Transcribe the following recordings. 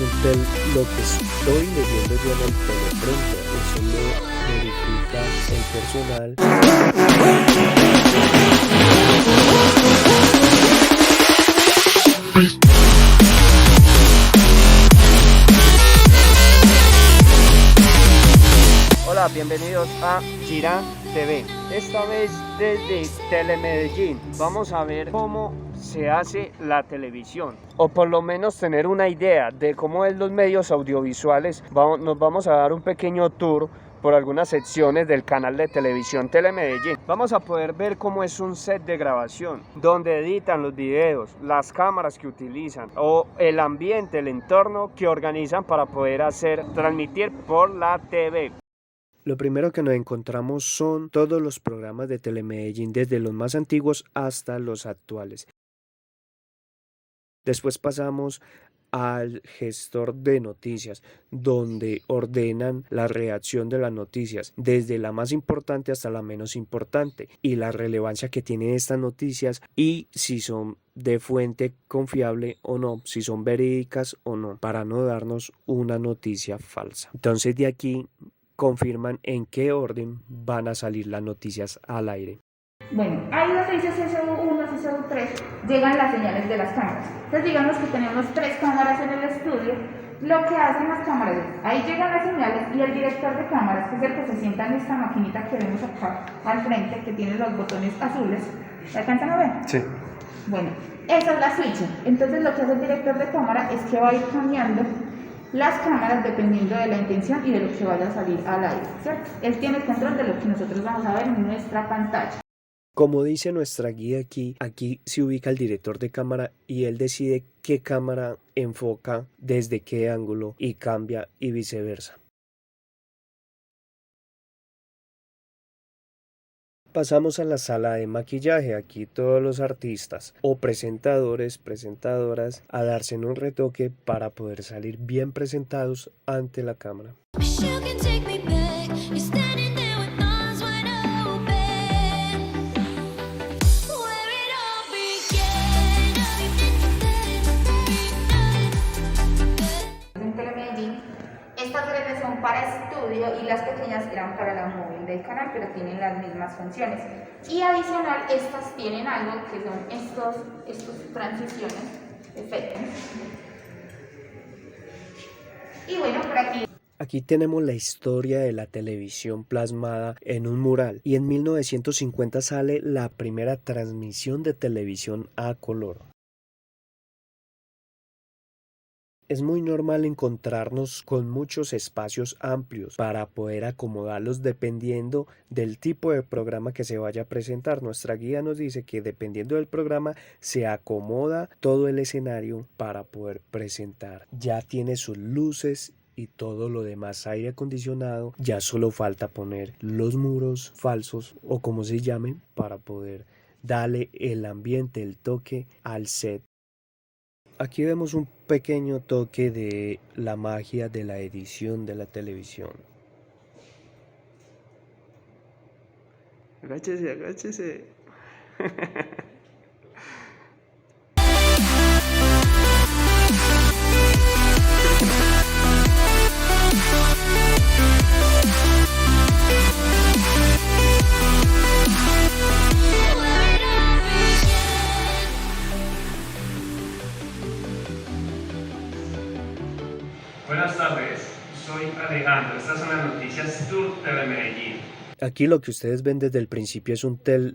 es lo que estoy leyendo yo en el teleprompter. Eso lo verifica el personal. Hola, bienvenidos a Girán TV. Esta vez desde Telemedellín. Vamos a ver cómo se hace la televisión, o por lo menos tener una idea de cómo es los medios audiovisuales. Nos vamos a dar un pequeño tour por algunas secciones del canal de televisión Telemedellín. Vamos a poder ver cómo es un set de grabación, donde editan los videos, las cámaras que utilizan, o el ambiente, el entorno que organizan para poder transmitir por la TV. Lo primero que nos encontramos son todos los programas de Telemedellín, desde los más antiguos hasta los actuales. Después pasamos al gestor de noticias, donde ordenan la redacción de las noticias, desde la más importante hasta la menos importante, y la relevancia que tienen estas noticias y si son de fuente confiable o no, si son verídicas o no, para no darnos una noticia falsa. Entonces de aquí confirman en qué orden van a salir las noticias al aire. Bueno, ahí donde dice CSU1, CSU3, llegan las señales de las cámaras. Entonces digamos que tenemos 3 cámaras en el estudio. Lo que hacen las cámaras es, ahí llegan las señales y el director de cámaras, que es el que se sienta en esta maquinita que vemos acá al frente, que tiene los botones azules. ¿Se alcanzan a ver? Sí. Bueno, esa es la switch. Entonces lo que hace el director de cámara es que va a ir cambiando las cámaras dependiendo de la intención y de lo que vaya a salir al aire, ¿cierto? Él tiene el control de lo que nosotros vamos a ver en nuestra pantalla. Como dice nuestra guía aquí se ubica el director de cámara y él decide qué cámara enfoca, desde qué ángulo y cambia y viceversa. Pasamos a la sala de maquillaje. Aquí todos los artistas o presentadoras a darse un retoque para poder salir bien presentados ante la cámara. Estas grandes son para estudio y las pequeñas eran para la móvil del canal, pero tienen las mismas funciones. Y adicional, estas tienen algo que son estos transiciones, efectos. Y bueno, por aquí. Aquí tenemos la historia de la televisión plasmada en un mural, y en 1950 sale la primera transmisión de televisión a color. Es muy normal encontrarnos con muchos espacios amplios para poder acomodarlos dependiendo del tipo de programa que se vaya a presentar. Nuestra guía nos dice que dependiendo del programa se acomoda todo el escenario para poder presentar. Ya tiene sus luces y todo lo demás, aire acondicionado. Ya solo falta poner los muros falsos o como se llamen para poder darle el ambiente, el toque al set. Aquí vemos un pequeño toque de la magia de la edición de la televisión. Agáchese. Buenas tardes, soy Alejandro, estas son las noticias Tour Telemedellín. Aquí lo que ustedes ven desde el principio es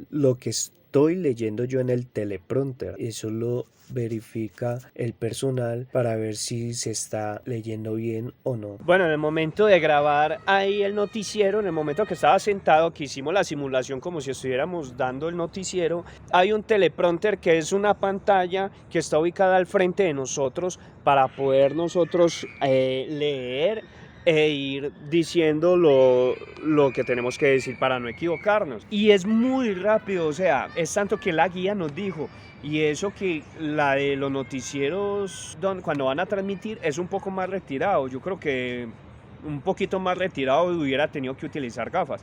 lo que estoy leyendo yo en el teleprompter. Eso lo verifica el personal para ver si se está leyendo bien o no. Bueno, en el momento de grabar ahí el noticiero, en el momento que estaba sentado, que hicimos la simulación como si estuviéramos dando el noticiero, hay un teleprompter que es una pantalla que está ubicada al frente de nosotros para poder nosotros leer e ir diciendo lo que tenemos que decir para no equivocarnos. Y es muy rápido, o sea, es tanto que la guía nos dijo, y eso que la de los noticieros cuando van a transmitir es un poco más retirado. Yo creo que un poquito más retirado hubiera tenido que utilizar gafas.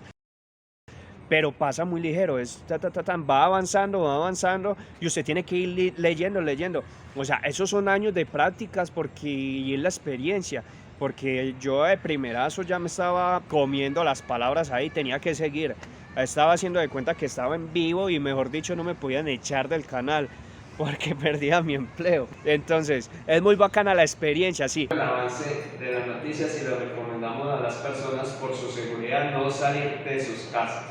pero pasa muy ligero, va avanzando y usted tiene que ir leyendo. O sea, esos son años de prácticas y es la experiencia, porque yo de primerazo ya me estaba comiendo las palabras ahí, tenía que seguir. Estaba haciendo de cuenta que estaba en vivo y mejor dicho no me podían echar del canal porque perdía mi empleo. Entonces, es muy bacana la experiencia, sí. El avance de las noticias y lo recomendamos a las personas por su seguridad no salir de sus casas.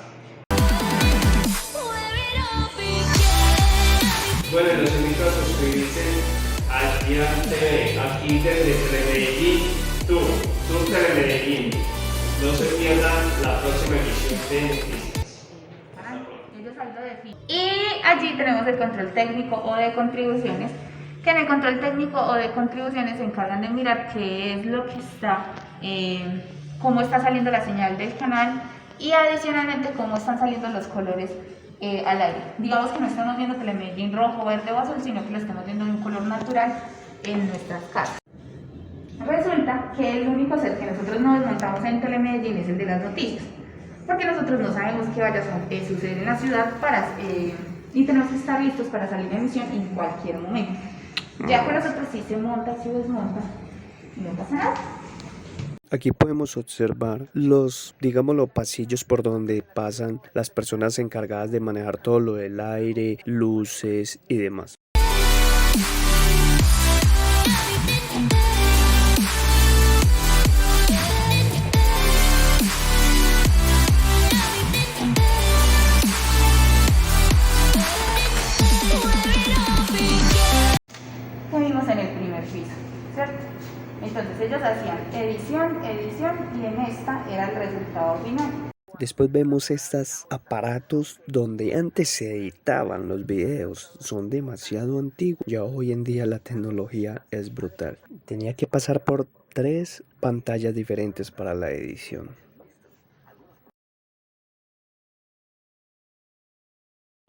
Bueno, los invito a suscribirse a Girán TV, aquí desde Telemedellín, Tour Telemedellín. No se pierdan la próxima emisión de noticias. Y allí tenemos el control técnico o de contribuciones, que en el control técnico o de contribuciones se encargan de mirar qué es lo que está, cómo está saliendo la señal del canal y adicionalmente cómo están saliendo los colores al aire. Digamos que no estamos viendo Telemedellín rojo, verde o azul, sino que lo estamos viendo de un color natural en nuestras casas. Resulta que el único set que nosotros no desmontamos en Telemedellín es el de las noticias, porque nosotros no sabemos qué vaya a suceder en la ciudad y tenemos que estar listos para salir de emisión en cualquier momento. Ya con nosotros sí se monta, se desmonta y no pasa nada. Aquí podemos observar los pasillos por donde pasan las personas encargadas de manejar todo lo del aire, luces y demás. Vimos en el primer piso, ¿cierto? Entonces ellos hacían edición y en esta era el resultado final. Después vemos estos aparatos donde antes se editaban los videos, son demasiado antiguos. Ya hoy en día la tecnología es brutal. Tenía que pasar por 3 pantallas diferentes para la edición.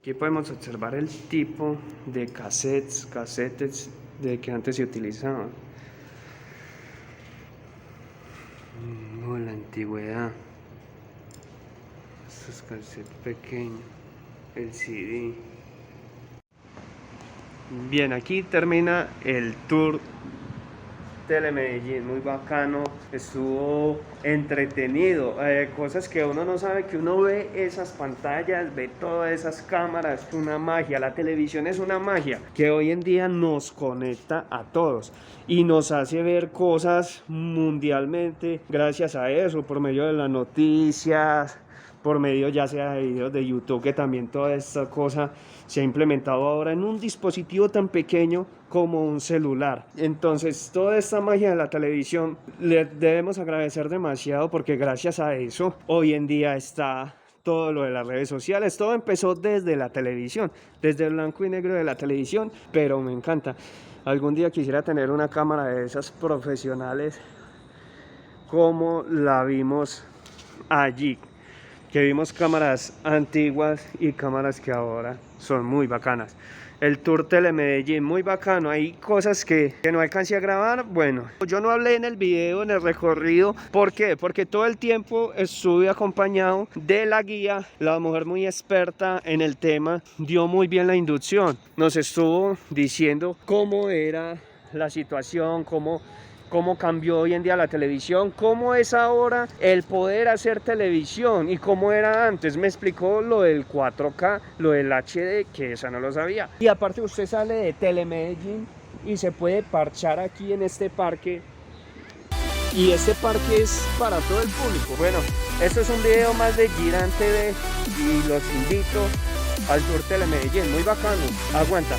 Aquí podemos observar el tipo de casetes de que antes se utilizaban. No, la antigüedad. Estos cassettes pequeños. El CD. Bien, aquí termina el tour Telemedellín, muy bacano, estuvo entretenido, cosas que uno no sabe, que uno ve esas pantallas, ve todas esas cámaras, es una magia, la televisión es una magia que hoy en día nos conecta a todos y nos hace ver cosas mundialmente gracias a eso, por medio de las noticias, por medio ya sea de videos de YouTube, que también toda esta cosa se ha implementado ahora en un dispositivo tan pequeño como un celular. Entonces toda esta magia de la televisión le debemos agradecer demasiado, porque gracias a eso hoy en día está todo lo de las redes sociales. Todo empezó desde la televisión, desde el blanco y negro de la televisión, pero me encanta. Algún día quisiera tener una cámara de esas profesionales como la vimos allí, que vimos cámaras antiguas y cámaras que ahora son muy bacanas. El Tour Telemedellín, muy bacano. Hay cosas que no alcancé a grabar. Bueno, yo no hablé en el video, en el recorrido. ¿Por qué? Porque todo el tiempo estuve acompañado de la guía, la mujer muy experta en el tema, dio muy bien la inducción. Nos estuvo diciendo cómo era la situación, cómo cambió hoy en día la televisión, cómo es ahora el poder hacer televisión y cómo era antes. Me explicó lo del 4K, lo del HD, que esa no lo sabía. Y aparte usted sale de Telemedellín y se puede parchar aquí en este parque. Y este parque es para todo el público. Bueno, esto es un video más de Girán TV y los invito al Tour Telemedellín, muy bacano. Aguanta.